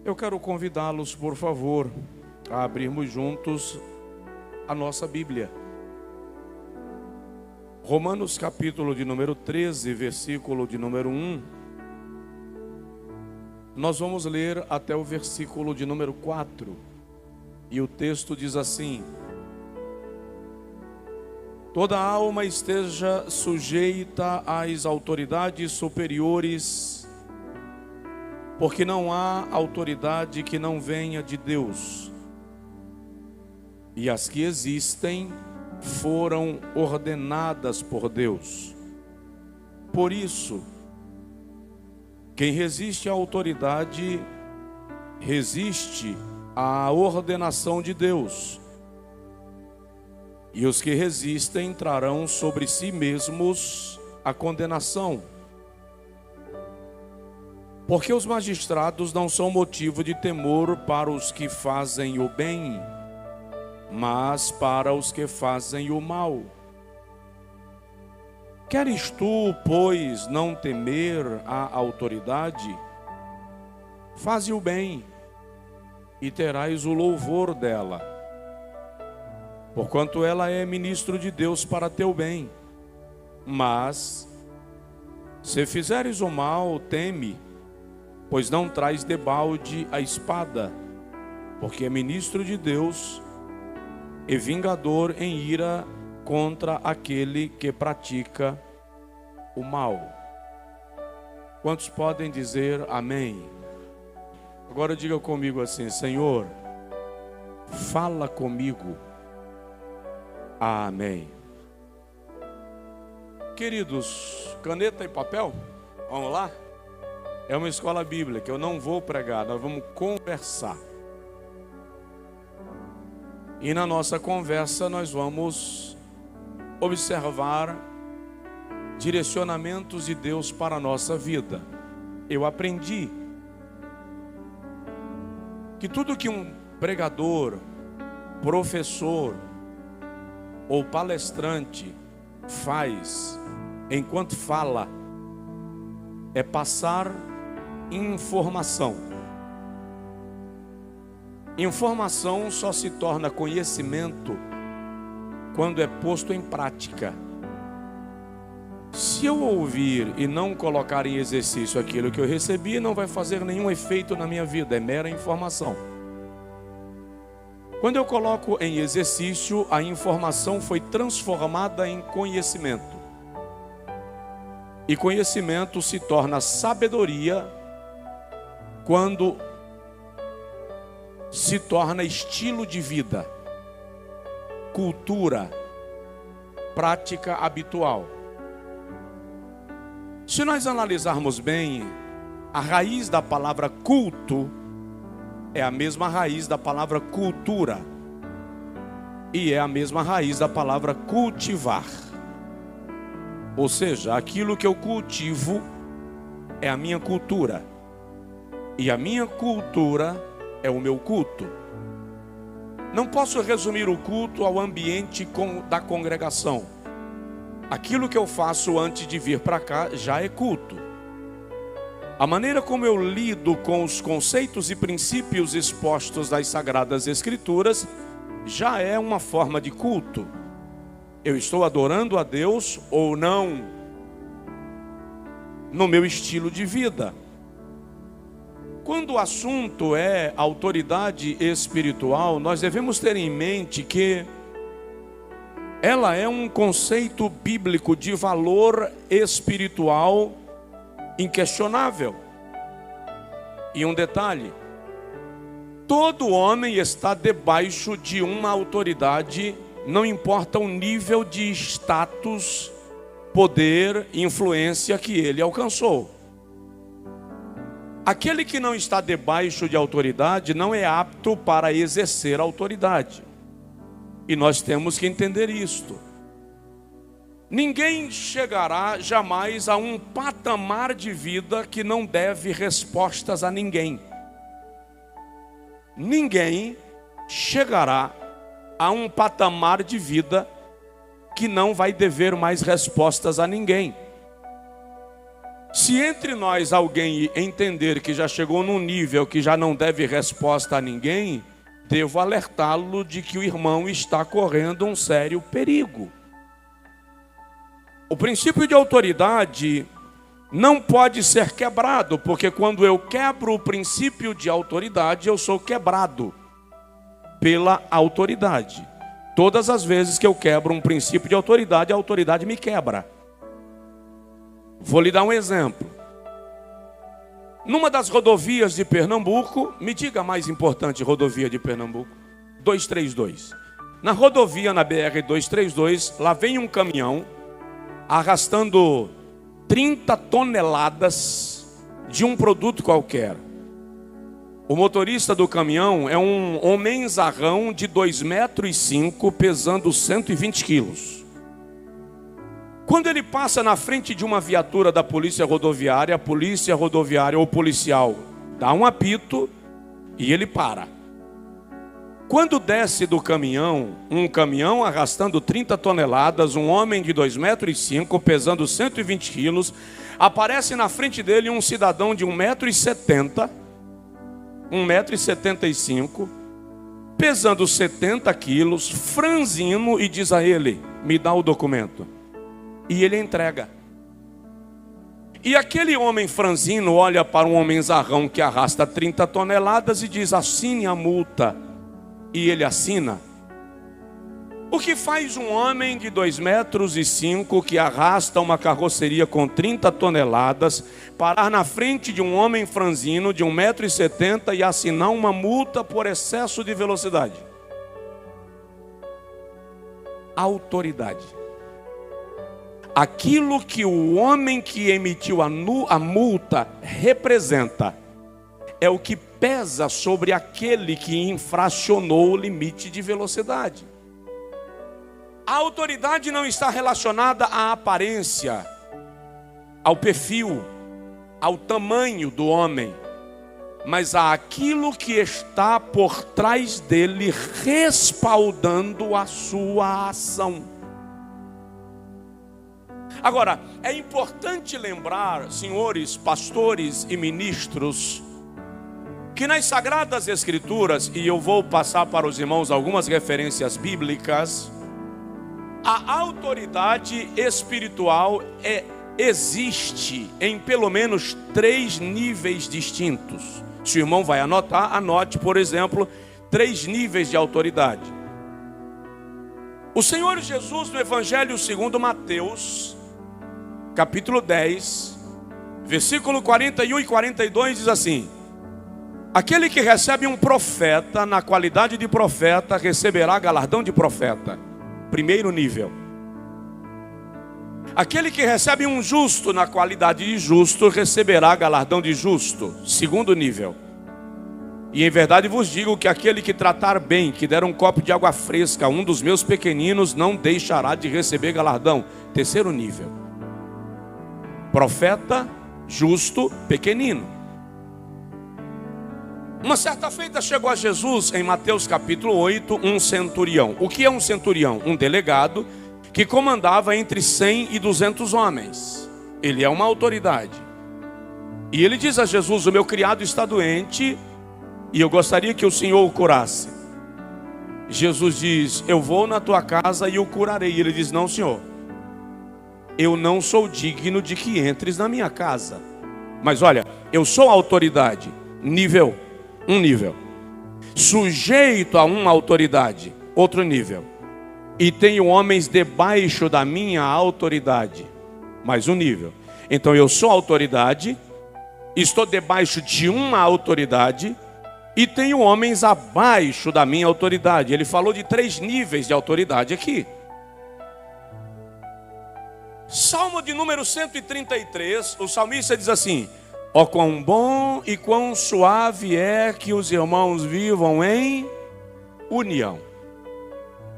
Eu quero convidá-los, por favor, a abrirmos juntos a nossa Bíblia. Romanos capítulo de número 13, versículo de número 1. Nós vamos ler até o versículo de número 4. E o texto diz assim: toda alma esteja sujeita às autoridades superiores, porque não há autoridade que não venha de Deus, e as que existem foram ordenadas por Deus. Por isso, quem resiste à autoridade, resiste à ordenação de Deus, e os que resistem trarão sobre si mesmos a condenação. Porque os magistrados não são motivo de temor para os que fazem o bem, mas para os que fazem o mal. Queres tu, pois, não temer a autoridade? Faze o bem, e terás o louvor dela, porquanto ela é ministro de Deus para teu bem. Mas, se fizeres o mal, teme, pois não traz debalde a espada, porque é ministro de Deus e vingador em ira contra aquele que pratica o mal. Quantos podem dizer amém? Agora diga comigo assim: Senhor, fala comigo. Amém. Queridos, caneta e papel, vamos lá? É uma escola bíblica, eu não vou pregar, nós vamos conversar. E na nossa conversa nós vamos observar direcionamentos de Deus para a nossa vida. Eu aprendi que tudo que um pregador, professor ou palestrante faz enquanto fala é passar informação. Informação só se torna conhecimento quando é posto em prática. Se eu ouvir e não colocar em exercício aquilo que eu recebi, não vai fazer nenhum efeito na minha vida, é mera informação. Quando eu coloco em exercício, a informação foi transformada em conhecimento. E conhecimento se torna sabedoria quando se torna estilo de vida, cultura, prática habitual. Se nós analisarmos bem, a raiz da palavra culto é a mesma raiz da palavra cultura, e é a mesma raiz da palavra cultivar. Ou seja, aquilo que eu cultivo é a minha cultura, e a minha cultura é o meu culto. Não posso resumir o culto ao ambiente da congregação. Aquilo que eu faço antes de vir para cá já é culto. A maneira como eu lido com os conceitos e princípios expostos das Sagradas Escrituras já é uma forma de culto. Eu estou adorando a Deus ou não no meu estilo de vida. Quando o assunto é autoridade espiritual, nós devemos ter em mente que ela é um conceito bíblico de valor espiritual inquestionável. E um detalhe: todo homem está debaixo de uma autoridade, não importa o nível de status, poder, influência que ele alcançou. Aquele que não está debaixo de autoridade não é apto para exercer autoridade. E nós temos que entender isto. Ninguém chegará jamais a um patamar de vida que não deve respostas a ninguém. Ninguém chegará a um patamar de vida que não vai dever mais respostas a ninguém. Se entre nós alguém entender que já chegou num nível que já não deve resposta a ninguém, devo alertá-lo de que o irmão está correndo um sério perigo. O princípio de autoridade não pode ser quebrado, porque quando eu quebro o princípio de autoridade, eu sou quebrado pela autoridade. Todas as vezes que eu quebro um princípio de autoridade, a autoridade me quebra. Vou lhe dar um exemplo. Numa das rodovias de Pernambuco, me diga a mais importante rodovia de Pernambuco, 232. Na rodovia, na BR-232, lá vem um caminhão arrastando 30 toneladas de um produto qualquer. O motorista do caminhão é um homenzarrão de 2,5 metros, pesando 120 quilos. Quando ele passa na frente de uma viatura da polícia rodoviária, a polícia rodoviária ou policial dá um apito e ele para. Quando desce do caminhão, um caminhão arrastando 30 toneladas, um homem de 2,5 metros, pesando 120 quilos, aparece na frente dele um cidadão de 1,70 metro, 1,75 m, pesando 70 quilos, franzino, e diz a ele: me dá o documento. E ele entrega. E aquele homem franzino olha para um homenzarrão que arrasta 30 toneladas e diz: assine a multa. E ele assina. O que faz um homem de 2,5 metros que arrasta uma carroceria com 30 toneladas parar na frente de um homem franzino de 1,70 m e assinar uma multa por excesso de velocidade? Autoridade. Aquilo que o homem que emitiu a multa representa é o que pesa sobre aquele que infracionou o limite de velocidade. A autoridade não está relacionada à aparência, ao perfil, ao tamanho do homem, mas àquilo que está por trás dele, respaldando a sua ação. Agora, é importante lembrar, senhores pastores e ministros, que nas Sagradas Escrituras, e eu vou passar para os irmãos algumas referências bíblicas, a autoridade espiritual existe em pelo menos 3 níveis distintos. Se o irmão vai anotar, anote, por exemplo, 3 níveis de autoridade. O Senhor Jesus, no Evangelho segundo Mateus, capítulo 10, versículo 41 e 42, diz assim: aquele que recebe um profeta na qualidade de profeta receberá galardão de profeta. Primeiro nível. Aquele que recebe um justo na qualidade de justo receberá galardão de justo. Segundo nível. E em verdade vos digo que aquele que tratar bem, que der um copo de água fresca a um dos meus pequeninos, não deixará de receber galardão. Terceiro nível. Profeta, justo, pequenino. Uma certa feita chegou a Jesus, em Mateus capítulo 8, um centurião. O que é um centurião? Um delegado que comandava entre 100 e 200 homens. Ele é uma autoridade. E ele diz a Jesus: o meu criado está doente e eu gostaria que o Senhor o curasse. Jesus diz: eu vou na tua casa e o curarei. E ele diz: não, Senhor, eu não sou digno de que entres na minha casa. Mas olha, eu sou autoridade, nível, um nível. Sujeito a uma autoridade, outro nível. E tenho homens debaixo da minha autoridade, mais um nível. Então eu sou autoridade, estou debaixo de uma autoridade e tenho homens abaixo da minha autoridade. Ele falou de 3 níveis de autoridade aqui. Salmo de número 133, o salmista diz assim: ó quão bom e quão suave é que os irmãos vivam em união.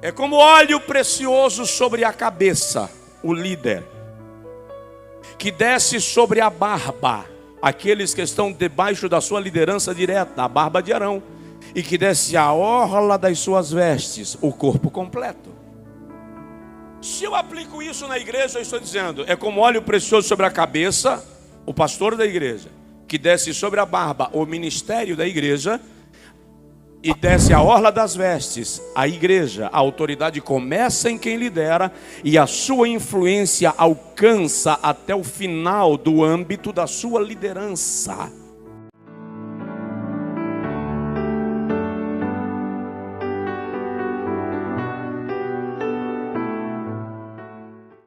É como óleo precioso sobre a cabeça, o líder, que desce sobre a barba, aqueles que estão debaixo da sua liderança direta, a barba de Arão, e que desce a orla das suas vestes, o corpo completo. Se eu aplico isso na igreja, eu estou dizendo, é como óleo precioso sobre a cabeça, o pastor da igreja, que desce sobre a barba o ministério da igreja, e desce a orla das vestes, a igreja, a autoridade começa em quem lidera, e a sua influência alcança até o final do âmbito da sua liderança.